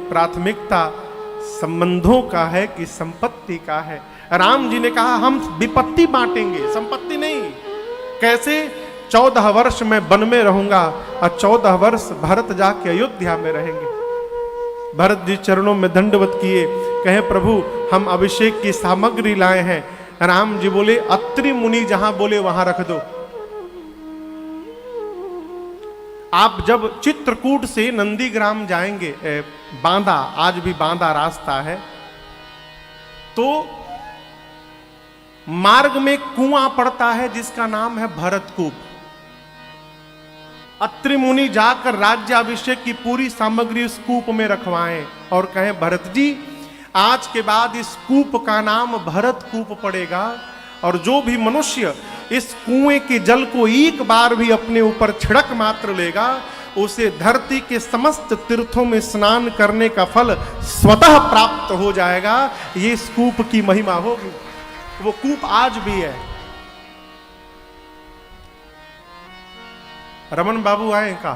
प्राथमिकता संबंधों का है कि संपत्ति का है। राम जी ने कहा हम विपत्ति बांटेंगे, संपत्ति नहीं। कैसे? 14 वर्ष मैं वन में रहूंगा और 14 वर्ष भरत जाके अयोध्या में रहेंगे। भरत जी चरणों में दंडवत किए, कहे प्रभु हम अभिषेक की सामग्री लाए हैं। राम जी बोले अत्रि मुनि जहां बोले वहां रख दो। आप जब चित्रकूट से नंदीग्राम जाएंगे, बांदा, आज भी बांदा रास्ता है, तो मार्ग में कुआं पड़ता है जिसका नाम है भरतकूप। अत्रि मुनि जाकर राज्याभिषेक की पूरी सामग्री उस कूप में रखवाएं और कहें भरत जी आज के बाद इस कूप का नाम भरतकूप पड़ेगा और जो भी मनुष्य इस कुएं के जल को एक बार भी अपने ऊपर छिड़क मात्र लेगा उसे धरती के समस्त तीर्थों में स्नान करने का फल स्वतः प्राप्त हो जाएगा। ये इस कूप की महिमा होगी। वो कूप आज भी है। रमन बाबू आए का?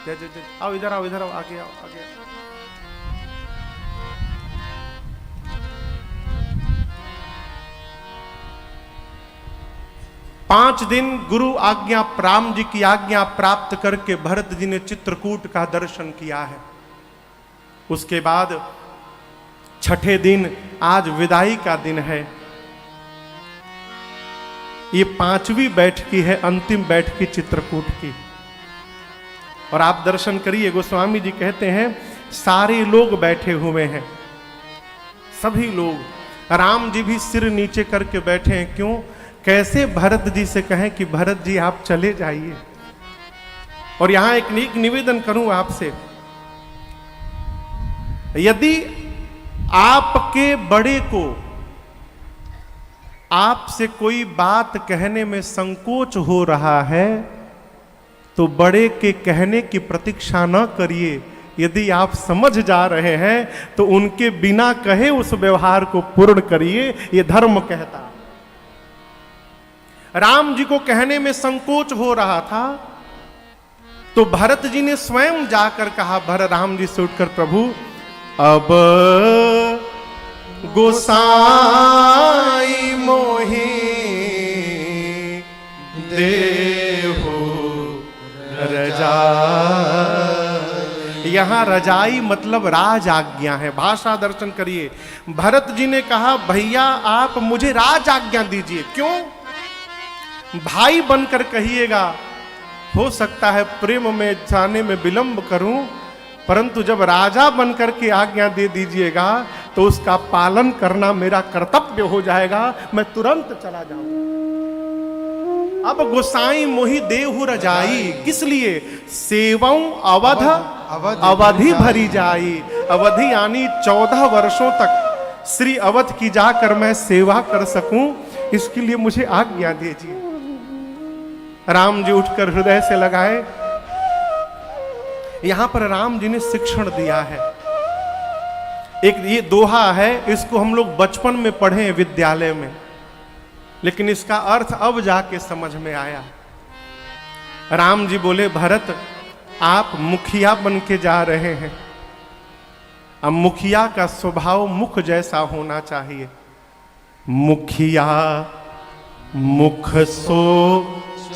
जय जय जय, आओ इधर आओ, इधर आओ, आगे आओ, आगे आओ। पांच दिन गुरु आज्ञा, राम जी की आज्ञा प्राप्त करके भरत जी ने चित्रकूट का दर्शन किया है। उसके बाद छठे दिन आज विदाई का दिन है। ये 5वीं बैठकी है, अंतिम बैठकी चित्रकूट की। और आप दर्शन करिए, गोस्वामी जी कहते हैं सारे लोग बैठे हुए हैं, सभी लोग। राम जी भी सिर नीचे करके बैठे हैं। क्यों? कैसे भरत जी से कहें कि भरत जी आप चले जाइए। और यहां एक निवेदन करूं आपसे, यदि आपके बड़े को आपसे कोई बात कहने में संकोच हो रहा है तो बड़े के कहने की प्रतीक्षा न करिए। यदि आप समझ जा रहे हैं तो उनके बिना कहे उस व्यवहार को पूर्ण करिए, ये धर्म कहता। राम जी को कहने में संकोच हो रहा था तो भरत जी ने स्वयं जाकर कहा, राम जी से उठकर प्रभु अब गोसाई मोहि देहु रजाई। यहां रजाई मतलब राज आज्ञा है। भाषा दर्शन करिए। भरत जी ने कहा भैया आप मुझे राज आज्ञा दीजिए। क्यों? भाई बनकर कहिएगा, हो सकता है प्रेम में जाने में विलंब करूं, परंतु जब राजा बनकर के आज्ञा दे दीजिएगा तो उसका पालन करना मेरा कर्तव्य हो जाएगा, मैं तुरंत चला जाऊंगा। अब गोसाई मोहि देहु रजाई, किस लिए? सेवं अवधि भरी जाई। अवधि यानी 14 वर्षों तक श्री अवध की जाकर मैं सेवा कर सकूं, इसके लिए मुझे आज्ञा दीजिए। राम जी उठकर हृदय से लगाए। यहां पर राम जी ने शिक्षण दिया है। एक ये दोहा है, इसको हम लोग बचपन में पढ़े विद्यालय में, लेकिन इसका अर्थ अब जाके समझ में आया। राम जी बोले भरत आप मुखिया बन के जा रहे हैं। अब मुखिया का स्वभाव मुख जैसा होना चाहिए। मुखिया मुख सो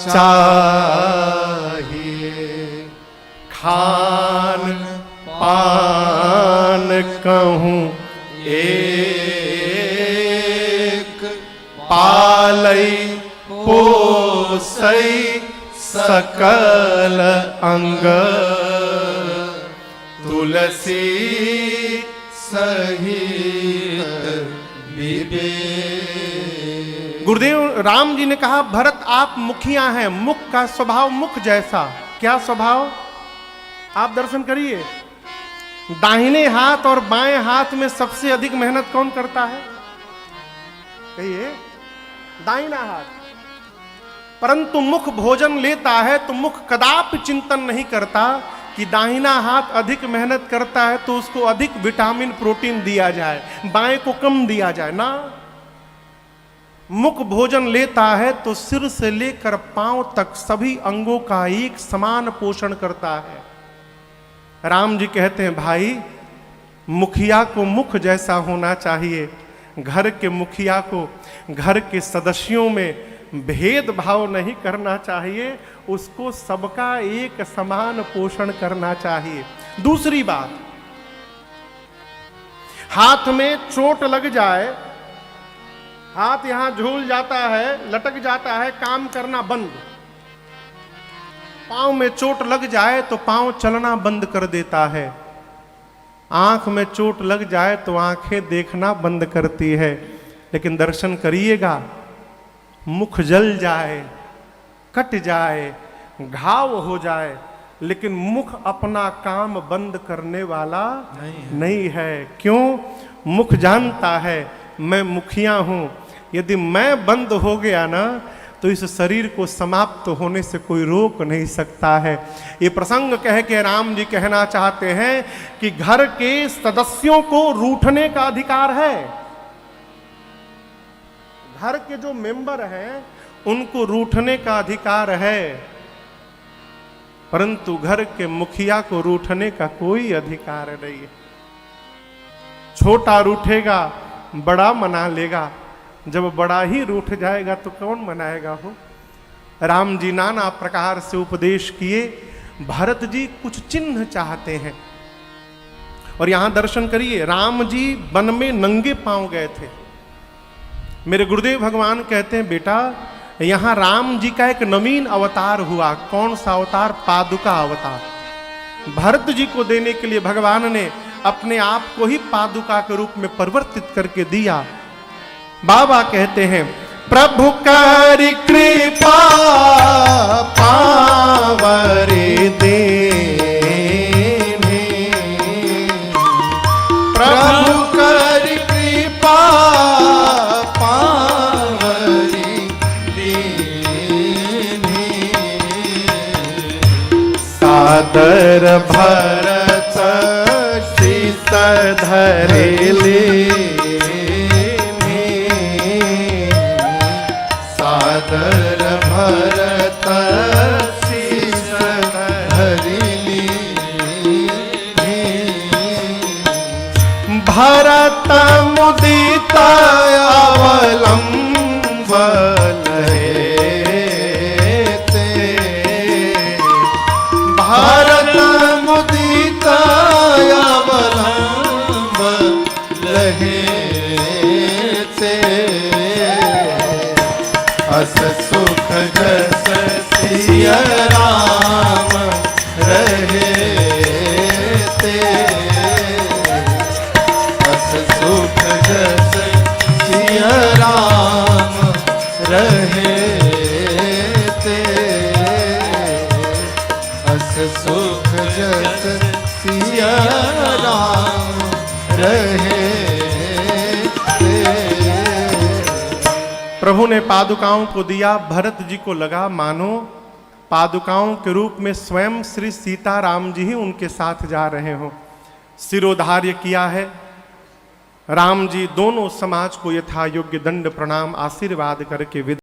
चाहिए, खान पान कहूं एक, पालई पोसई सकल अंग, तुलसी सहित विवेक। गुरुदेव राम जी ने कहा भरत आप मुखिया हैं, मुख का स्वभाव मुख जैसा। क्या स्वभाव? आप दर्शन करिए। दाहिने हाथ और बाएं हाथ में सबसे अधिक मेहनत कौन करता है? कहिए। दाहिना हाथ। परंतु मुख भोजन लेता है तो मुख कदापि चिंतन नहीं करता कि दाहिना हाथ अधिक मेहनत करता है तो उसको अधिक विटामिन प्रोटीन दिया जाए, बाएं को कम दिया जाए ना। मुख भोजन लेता है तो सिर से लेकर पांव तक सभी अंगों का एक समान पोषण करता है। राम जी कहते हैं भाई मुखिया को मुख जैसा होना चाहिए, घर के मुखिया को घर के सदस्यों में भेदभाव नहीं करना चाहिए, उसको सबका एक समान पोषण करना चाहिए। दूसरी बात, हाथ में चोट लग जाए, हाथ यहां झूल जाता है, लटक जाता है, काम करना बंद। पांव में चोट लग जाए तो पांव चलना बंद कर देता है। आंख में चोट लग जाए तो आंखें देखना बंद करती है। लेकिन दर्शन करिएगा, मुख जल जाए, कट जाए, घाव हो जाए, लेकिन मुख अपना काम बंद करने वाला नहीं है। क्यों? मुख जानता है मैं मुखिया हूं, यदि मैं बंद हो गया ना तो इस शरीर को समाप्त होने से कोई रोक नहीं सकता है। ये प्रसंग कह के राम जी कहना चाहते हैं कि घर के सदस्यों को रूठने का अधिकार है। घर के जो मेंबर हैं उनको रूठने का अधिकार है, परंतु घर के मुखिया को रूठने का कोई अधिकार नहीं है। छोटा रूठेगा, बड़ा मना लेगा, जब बड़ा ही रूठ जाएगा तो कौन मनाएगा हो। राम जी नाना प्रकार से उपदेश किए, भरत जी कुछ चिन्ह चाहते हैं। और यहां दर्शन करिए, राम जी वन में नंगे पांव गए थे। मेरे गुरुदेव भगवान कहते हैं, बेटा यहां राम जी का एक नवीन अवतार हुआ। कौन सा अवतार? पादुका अवतार। भरत जी को देने के लिए भगवान ने अपने आप को ही पादुका के रूप में परिवर्तित करके दिया। बाबा कहते हैं, प्रभु कर कृपा पावरे देने, प्रभु कर कृपा पावरे देने, सादर भरत शीस धरे ले, सादर भरत शीस धरि भरत मुदित अवलंबन हेते, भरत मुदित अवलंबन हेते, अस सुख जस सिया राम रहे ते, अस सुख जस सिया राम रहे ते, अस सुख जस सिया राम रहे। प्रभु ने पादुकाओं को दिया, भरत जी को लगा मानो पादुकाओं के रूप में स्वयं श्री सीताराम जी ही उनके साथ जा रहे हो। सिरोधार्य किया है। राम जी दोनों समाज को यथा योग्य दंड प्रणाम आशीर्वाद करके विदा